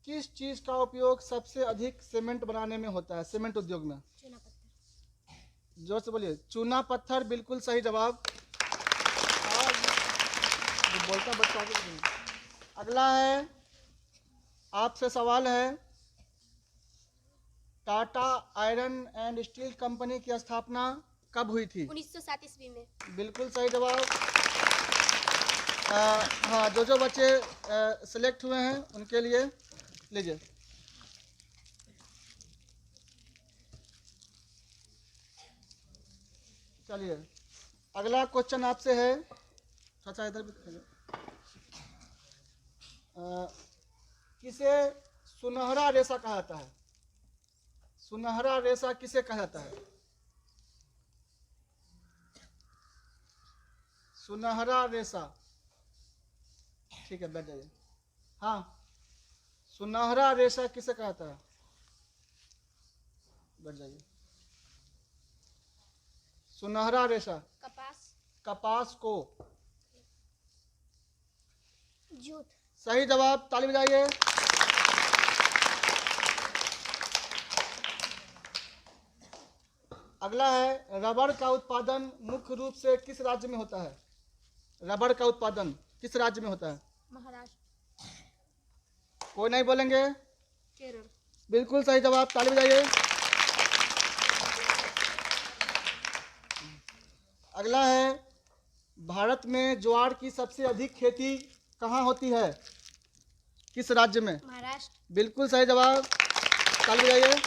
किस चीज का उपयोग सबसे अधिक सीमेंट बनाने में होता है, सीमेंट उद्योग में? चूना पत्थर। जोर से बोलिए। चूना पत्थर, बिल्कुल सही जवाब। जो बोलता बच्चा आगे बोलिए। अगला है, आपसे सवाल है, Tata iron and steel company की स्थापना कब हुई थी? 1907 ईस्वी में। बिल्कुल सही जवाब। हाँ, जो बच्चे सिलेक्ट हुए हैं उनके लिए लीजिए। चलिए, अगला क्वेश्चन आपसे है, चाचा इधर भी दिखाइए। किसे सुनहरा रेशा कहा जाता है? सुनहरा रेशा किसे कहा जाता है? सुनहरा रेशा, ठीक है, बैठ जाइए। हाँ, सुनहरा रेशा किसे कहा जाता है? बैठ जाइए। सुनहरा रेशा, कपास। कपास को। जूट। सही जवाब, ताली बजाइए। अगला है, रबर का उत्पादन मुख्य रूप से किस राज्य में होता है? रबर का उत्पादन किस राज्य में होता है? महाराष्ट्र। कोई नहीं बोलेंगे? केरल। बिल्कुल सही जवाब, ताली बजाइए। अगला है, भारत में ज्वार की सबसे अधिक खेती कहाँ होती है, किस राज्य में? महाराष्ट्र। बिल्कुल सही जवाब, ताली बजाइए।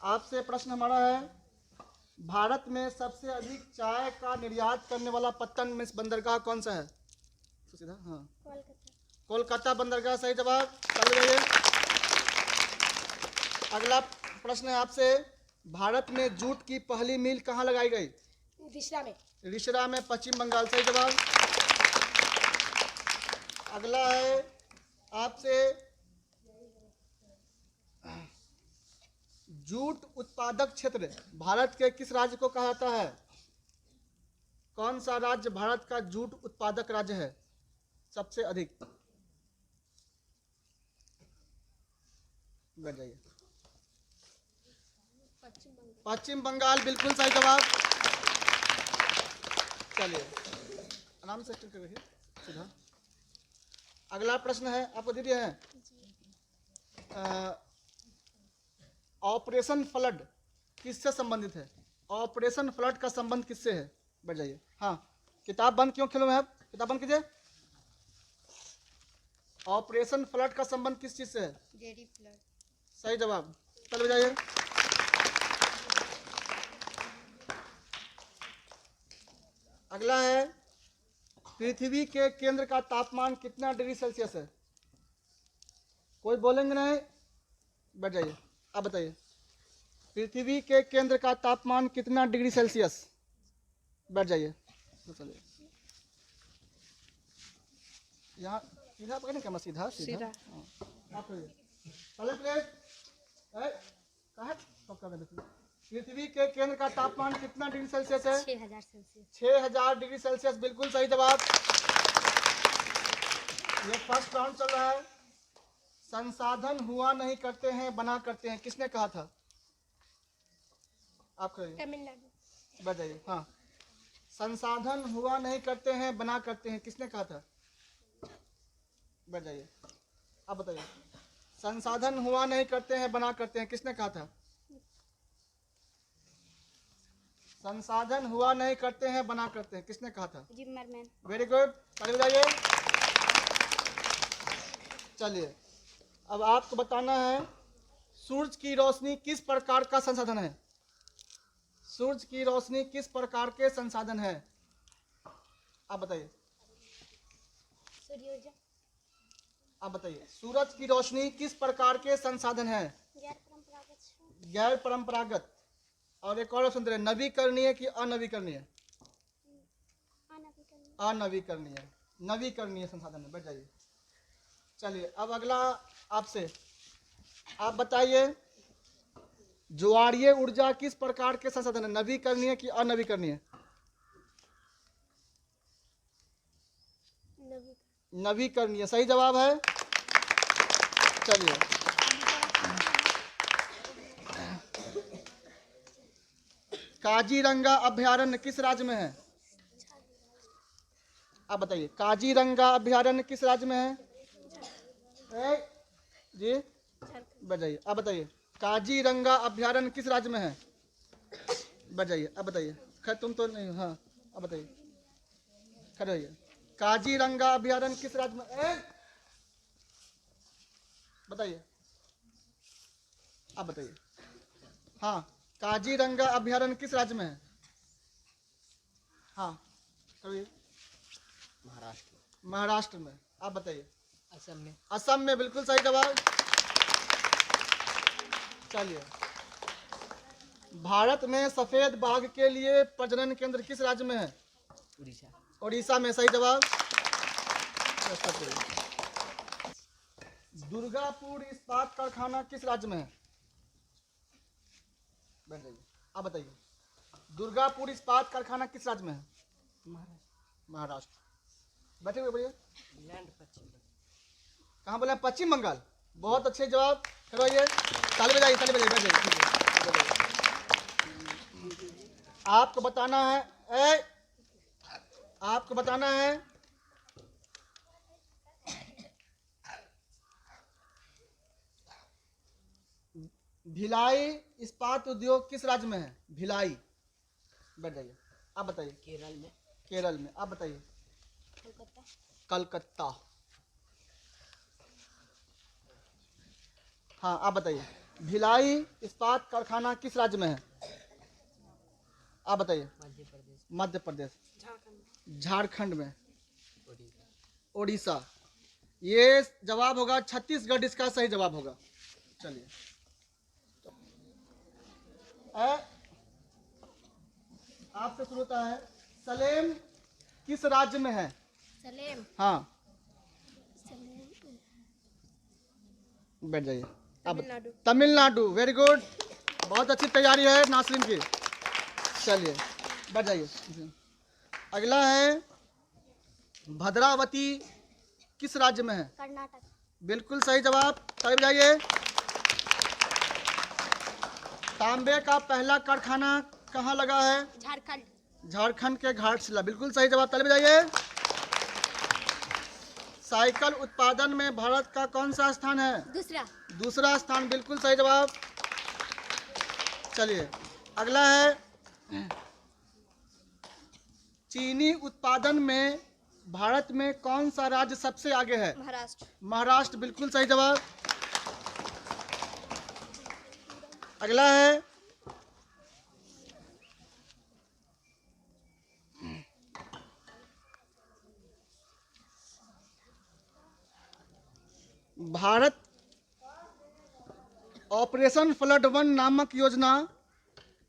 आपसे प्रश्न हमारा है, भारत में सबसे अधिक चाय का निर्यात करने वाला पत्तन में बंदरगाह कौन सा है? सीधा, हाँ, कोलकाता। कोलकाता बंदरगाह, सही जवाब, ताली बजाइए। अगला प्रश्न है आपसे, भारत में जूट की पहली मिल कहाँ लगाई गई? रिश्ता में। रिसरा में, पश्चिम बंगाल, सही जवाब। अगला है आपसे, जूट उत्पादक क्षेत्र भारत के किस राज्य को कहा जाता है? कौन सा राज्य भारत का जूट उत्पादक राज्य है सबसे अधिक? बैठ जाइए। पश्चिम बंगाल, बिल्कुल सही जवाब। चलिए, आराम से स्टिक रखिए, सीधा। अगला प्रश्न है, आपको दे दिया है, ऑपरेशन फ्लड किससे संबंधित है? ऑपरेशन फ्लड का संबंध किससे है? बैठ जाइए। हाँ, किताब बंद क्यों खेलो आप? किताब बंद कीजिए। ऑपरेशन फ्लड का संबंध किस चीज से है? JD flood. सही जवाब, चल बजाइए। अगला है, पृथ्वी के केंद्र का तापमान कितना डिग्री सेल्सियस है? कोई बोलेंगे नहीं? बैठ जाइए, आप बताइए। पृथ्वी के केंद्र का तापमान कितना डिग्री सेल्सियस? बैठ जाइए। चलिए, यहाँ सीधा पकड़ने का, सीधा सीधा। आप पृथ्वी के केंद्र का तापमान कितना डिग्री सेल्सियस है? 6000 सेल्सियस। 6000 डिग्री सेल्सियस, बिल्कुल सही जवाब। ये फर्स्ट राउंड चल रहा है। संसाधन हुआ नहीं करते हैं, बना करते हैं, किसने कहा था? आप कहिए। तमिलनाडु। बैठ जाइए। हाँ, संसाधन हुआ नहीं करते हैं, बना करते हैं, किसने कहा था? बैठ जाइए, आप बताइए। संसाधन हुआ नहीं करते हैं, बना करते हैं, किसने कहा था? संसाधन हुआ नहीं करते हैं, बना करते हैं, किसने कहा था? जिम्मरमैन। वेरी गुड, ताली बजाइए। चलिए, अब आपको बताना है, सूरज की रोशनी किस प्रकार का संसाधन है? सूरज की रोशनी किस प्रकार के संसाधन है? आप बताइए। सूर्य ऊर्जा। आप बताइए, सूरज की रोशनी किस प्रकार के संसाधन है? गैर परंपरागत। गैर परंपरागत। और एक और ऑप्शन दे रहे, नवीकरणीय कि अनवीकरणीय? अनवीकरणीय, नवीकरणीय संसाधन है। बैठ जाइए। चलिए, अब अगला आपसे, आप बताइए, ज्वारीय ऊर्जा किस प्रकार के संसाधन है, नवीकरणीय कि अनवीकरणीय? नवीकरणीय सही जवाब है। चलिए, काजीरंगा अभयारण्य किस राज्य में है? आप बताइए, काजीरंगा अभयारण्य किस राज्य में है? जी बताइए, आप बताइए, काजीरंगा अभयारण्य किस राज्य में है? बताइए, अब बताइए। खैर तुम तो नहीं, हाँ अब बताइए, खड़े होइए। काजीरंगा अभयारण्य किस राज्य में? बताइए, आप बताइए। हाँ, काजीरंगा अभयारण्य किस राज्य में है? हाँ करिए। महाराष्ट्र में। आप बताइए। असम में बिल्कुल सही जवाब। चलिए, भारत में सफेद बाघ के लिए प्रजनन केंद्र किस राज्य में है? उड़ीसा में सही जवाब। दुर्गापुर इस्पात कारखाना किस राज्य में है? बैठ जाइए, आप बताइए। दुर्गापुर इस्पात कारखाना किस राज्य में है? महाराष्ट्र। बैठे हुए भैया। कहाँ बोले? पश्चिम बंगाल। बहुत अच्छे जवाब। करवाइए, ताली बजाइए, ताली बजाइए, बैठ जाइए। आपको बताना है, आपको बताना है भिलाई इस्पात उद्योग किस राज्य में है? भिलाई। बैठ जाइए, आप बताइए। केरल में। केरल में। आप बताइए। कलकत्ता। हाँ आप बताइए, भिलाई इस्पात कारखाना किस राज्य में है? आप बताइए। मध्य प्रदेश। झारखंड में। उड़ीसा। ये जवाब होगा छत्तीसगढ़, इसका सही जवाब होगा। चलिए, आपसे शुरू होता है। सलेम किस राज्य में है? सलेम। हाँ बैठ जाइए। अब तमिलनाडु। वेरी गुड, बहुत अच्छी तैयारी है नासरीन की। चलिए बैठ जाइए। अगला है, भद्रावती किस राज्य में है? कर्नाटक। बिल्कुल सही जवाब। ताली बजाइए। तांबे का पहला कारखाना कहाँ लगा है? झारखंड। झारखंड के घाटशिला। बिल्कुल सही जवाब। ताली बजाइए। साइकिल उत्पादन में भारत का कौन सा स्थान है? दूसरा स्थान। बिल्कुल सही जवाब। चलिए, अगला है, चीनी उत्पादन में भारत में कौन सा राज्य सबसे आगे है? महाराष्ट्र। बिल्कुल सही जवाब। अगला है, भारत ऑपरेशन फ्लड 1 नामक योजना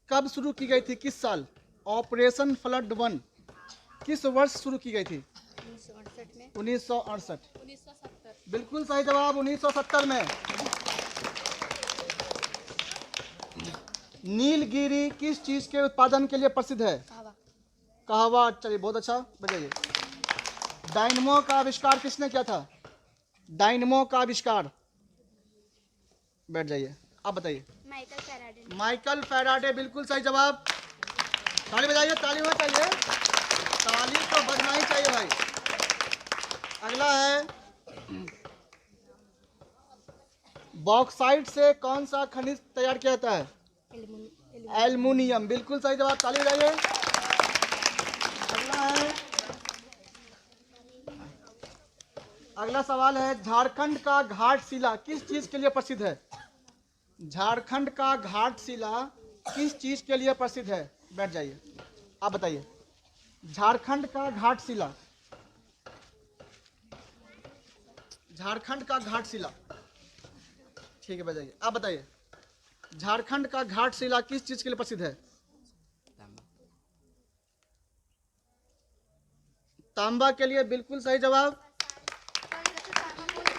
कब शुरू की गई थी? किस साल? ऑपरेशन फ्लड 1 किस वर्ष शुरू की गई थी? 1968। बिल्कुल सही जवाब, 1970 में। नीलगिरी किस चीज के उत्पादन के लिए प्रसिद्ध है? कहवा। चलिए बहुत अच्छा, बताइए। डायनमो का आविष्कार किसने किया था? डायनमो का आविष्कार। बैठ जाइए, आप बताइए। Michael Faraday. बिल्कुल सही जवाब। ताली बजाइए, ताली होना चाहिए, ताली तो बजना ही चाहिए भाई। अगला है, बॉक्साइट से कौन सा खनिज तैयार किया जाता है? एल्युमिनियम। बिल्कुल सही जवाब। ताली बजाइए। अगला है, अगला सवाल है, झारखंड का घाटशिला किस चीज के लिए प्रसिद्ध है? झारखंड का घाटशिला किस चीज के लिए प्रसिद्ध है? बैठ जाइए, आप बताइए। झारखंड का घाटशिला, झारखंड का घाटशिला, ठीक है बताइए। आप बताइए, झारखंड का घाटशिला किस चीज के लिए प्रसिद्ध है? तांबा के लिए। बिल्कुल सही जवाब।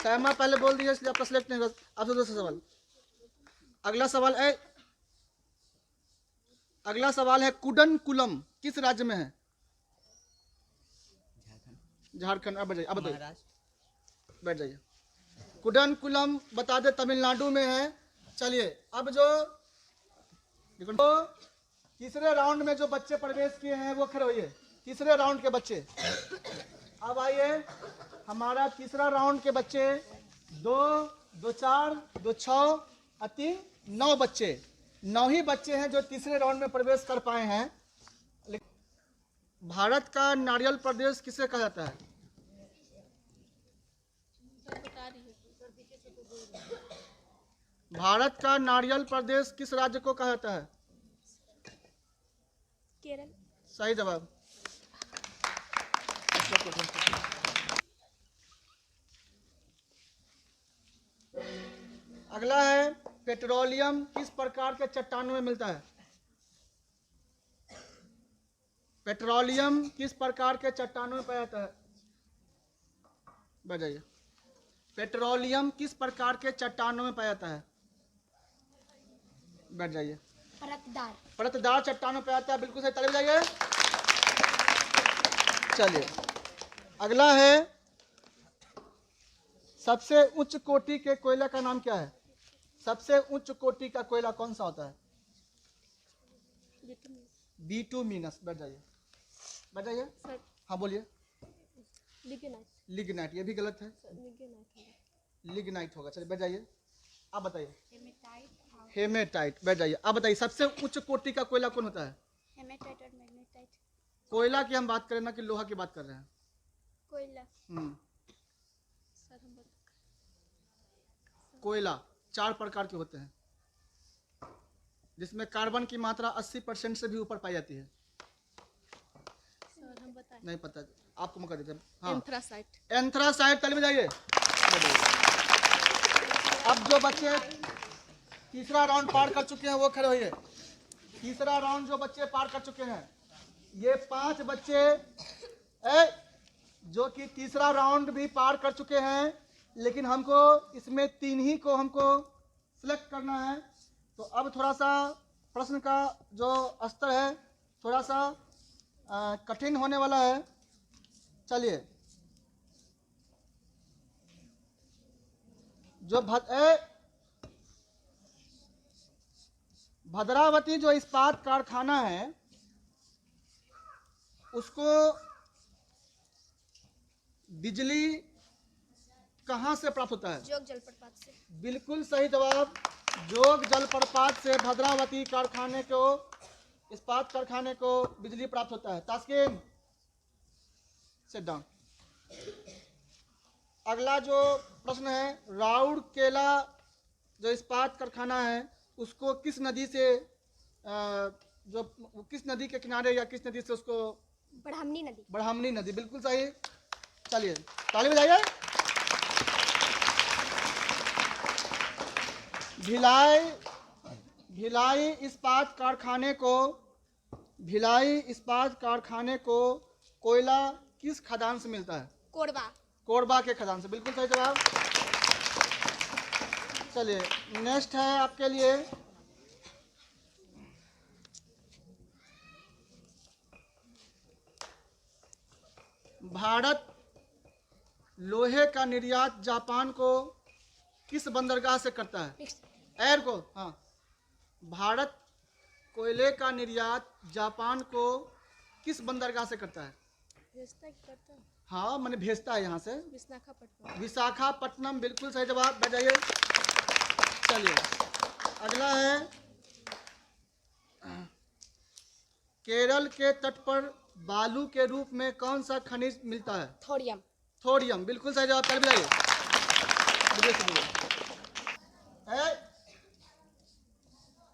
तांबा पहले बोल दिया इसलिए आपका सिलेक्ट नहीं होगा। आपसे दूसरा सवाल। अगला सवाल है, अगला सवाल है, कुडनकुलम किस राज्य में है? झारखंड। अब बताइए, अब बताइए, महाराष्ट्र। बैठ जाइए। कुडनकुलम बता दे तमिलनाडु में है। चलिए अब जो देखो, तो तीसरे राउंड में जो बच्चे प्रवेश किए हैं वो खड़े होइए। तीसरे राउंड के बच्चे अब आइए। हमारा तीसरा राउंड के बच्चे 2, 2 4, 2 6 और 3 9 बच्चे, 9 ही बच्चे हैं जो तीसरे राउंड में प्रवेश कर पाए हैं। भारत का नारियल प्रदेश किसे कहा जाता है? भारत का नारियल प्रदेश किस राज्य को कहा जाता है? केरल। सही जवाब। अगला है, पेट्रोलियम किस प्रकार के चट्टानों में मिलता है? पेट्रोलियम किस प्रकार के चट्टानों में पाया जाता है? बताइए। पेट्रोलियम किस प्रकार के चट्टानों में पाया जाता है? बैठ जाइए। परतदार। परतदार चट्टानों पे आता है, बिल्कुल सही। ताली बजाइए। चलिए अगला है, सबसे उच्च कोटि के कोयला का नाम क्या है? सबसे उच्च कोटि का कोयला कौन सा होता है? बिटुमिनस। बैठ जाइए, बैठ जाइए। सर, हाँ बोलिए। लिग्नाइट। लिग्नाइट, ये भी गलत है, लिग्नाइट होगा। चलिए बैठ जाइए। आप बताइए। हेमेटाइट। बैठ जाइए। आप बताइए, सबसे उच्च कोटि का कोयला कौन होता है? हेमेटाइट और मैग्नेटाइट। कोयला की हम बात करें ना कि लोहा की बात कर रहे हैं? कोयला। सर हम कोयला 4 प्रकार के होते हैं, जिसमें कार्बन की मात्रा 80% से भी ऊपर पाई जाती है। सर हम बताएं। नहीं पता, आपको मौका देते हैं। हाँ, एंथ्रासाइट। एंथ्रासाइट। ताली बजाइए। अब जो बच्चे तीसरा राउंड पार कर चुके हैं वो खड़े होइए। तीसरा राउंड जो बच्चे पार कर चुके हैं, ये 5 बच्चे जो कि तीसरा राउंड भी पार कर चुके हैं, लेकिन हमको इसमें 3 ही को हमको सिलेक्ट करना है। तो अब थोड़ा सा प्रश्न का जो स्तर है थोड़ा सा कठिन होने वाला है। चलिए, जो भद्रावती जो इस्पात कारखाना है, उसको बिजली कहाँ से प्राप्त होता है? जोग जलप्रपात से। बिल्कुल सही जवाब। जोग जलप्रपात से भद्रावती कारखाने को, इस्पात कारखाने को बिजली प्राप्त होता है। Taskin, sit down. अगला जो प्रश्न है, राउरकेला जो इस्पात कारखाना है उसको किस नदी से जो किस नदी के किनारे या किस नदी से उसको? ब्राह्मणी नदी। ब्राह्मणी नदी। बिल्कुल सही। चलिए ताली बजाइए। भिलाई इस्पात कारखाने को, भिलाई इस्पात कारखाने को कोयला किस खदान से मिलता है? कोरबा। कोरबा के खदान से। बिल्कुल सही जवाब। चलिए नेक्स्ट है आपके लिए, भारत लोहे का निर्यात जापान को किस बंदरगाह से करता है? एयर को। हाँ, भारत कोयले का निर्यात जापान को किस बंदरगाह से करता है? हाँ, मैंने भेजता है यहाँ से। विशाखापट्टनम। बिल्कुल सही जवाब। बैठ जाइए। चलिए अगला है, केरल के तट पर बालू के रूप में कौन सा खनिज मिलता है? थोरियम। थोरियम। बिल्कुल सही जवाब। कर बताइए।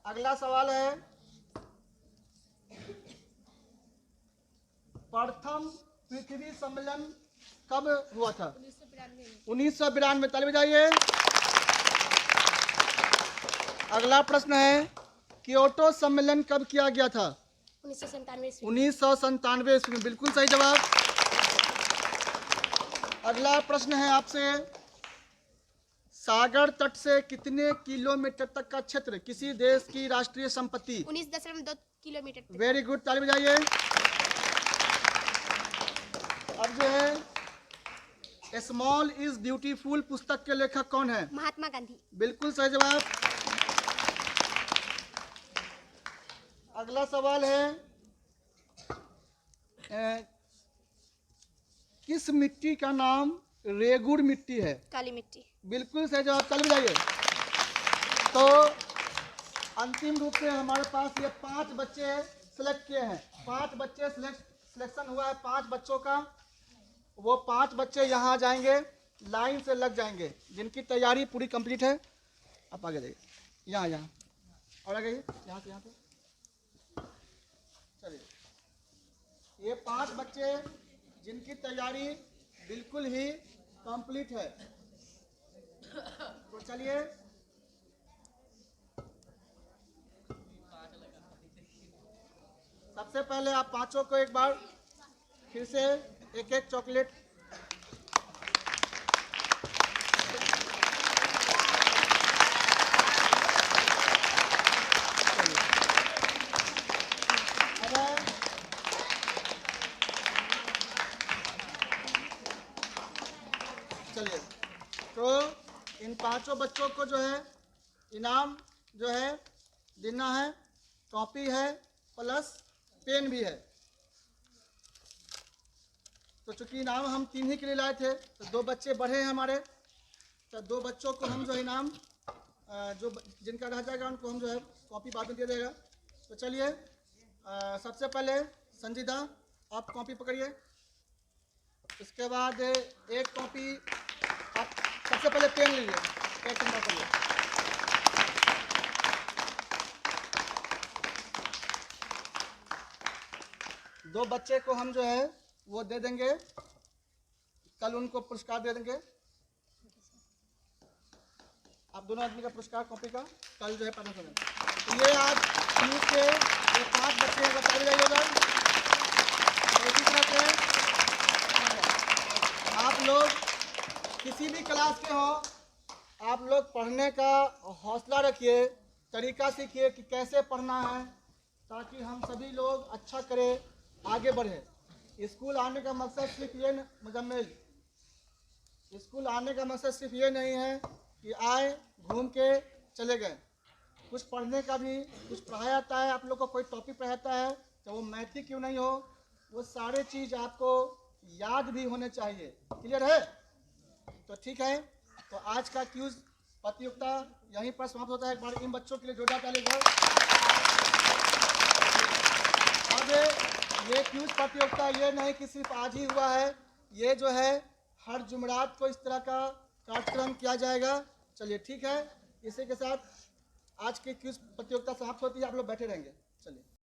अगला सवाल है, प्रथम पृथ्वी सम्मेलन कब हुआ था? 1992। ताली बजाइए। अगला प्रश्न है, क्योटो सम्मेलन कब किया गया था? 1997 ईस्वी में। बिल्कुल सही जवाब। अगला प्रश्न है आपसे, सागर तट से कितने किलोमीटर तक का क्षेत्र किसी देश की राष्ट्रीय संपत्ति? 19.2 किलोमीटर। Very good. ताली बजाइए। अब जो है स्मॉल इज ब्यूटीफुल पुस्तक के लेखक कौन है? महात्मा गांधी। बिल्कुल सही जवाब। अगला सवाल है किस मिट्टी का नाम रेगुड़ मिट्टी है? काली मिट्टी। बिल्कुल सही जवाब। चल जाइए। तो अंतिम रूप से हमारे पास ये 5 बच्चे सिलेक्ट किए हैं। 5 बच्चे सिलेक्शन हुआ है 5 बच्चों का। वो 5 बच्चे यहाँ आ जाएंगे, लाइन से लग जाएंगे, जिनकी तैयारी पूरी कंप्लीट है। आप आगे जाइए, यहाँ और आगे यहाँ से यहाँ पे। चलिए, ये 5 बच्चे जिनकी तैयारी बिल्कुल ही कंप्लीट है। तो चलिए, सबसे पहले आप 5 को एक बार फिर से एक एक चॉकलेट चलिए। तो इन 5 बच्चों को जो है इनाम जो है देना है, कॉपी है प्लस पेन भी है। तो चूंकि इनाम हम 3 ही के लिए लाए थे, तो 2 बच्चे बढ़े हैं हमारे, तो 2 बच्चों को हम जो है इनाम जो जिनका रह जाएगा उनको हम जो है कॉपी बाद में दे देगा। तो चलिए, सबसे पहले संजीदा आप कॉपी पकड़िए। इसके बाद एक कॉपी आप सबसे पहले पेन लीजिए, एक पेन पकड़िए। दो बच्चे को हम जो है वो दे देंगे, कल उनको पुरस्कार दे देंगे। आप दोनों आदमी का पुरस्कार कॉपी का कल जो है पता चलेगा। तो ये आज न्यूज़ के ये 5 बच्चे बता जाइएगा। इसी तरह से आप लोग किसी भी क्लास के हो, आप लोग पढ़ने का हौसला रखिए, तरीका सीखिए कि कैसे पढ़ना है, ताकि हम सभी लोग अच्छा करें, आगे बढ़े। स्कूल आने का मकसद सिर्फ ये मुजम्मिल, स्कूल आने का मकसद सिर्फ ये नहीं है कि आए घूम के चले गए। कुछ पढ़ने का भी कुछ पढ़ाया जाता है। आप लोग को कोई टॉपिक पढ़ाता है, तो वो मैथ ही क्यों नहीं हो, वो सारे चीज़ आपको याद भी होने चाहिए। क्लियर है? तो ठीक है, तो आज का क्यूज प्रतियोगिता यहीं पर समाप्त होता है। एक बार इन बच्चों के लिए जोरदार ताली बजाओ। अब ये क्यूज प्रतियोगिता ये नहीं कि सिर्फ आज ही हुआ है, ये जो है हर जुमेरात को इस तरह का कार्यक्रम किया जाएगा। चलिए ठीक है, इसी के साथ आज की क्यूज प्रतियोगिता समाप्त होती है। आप लोग बैठे रहेंगे। चलिए।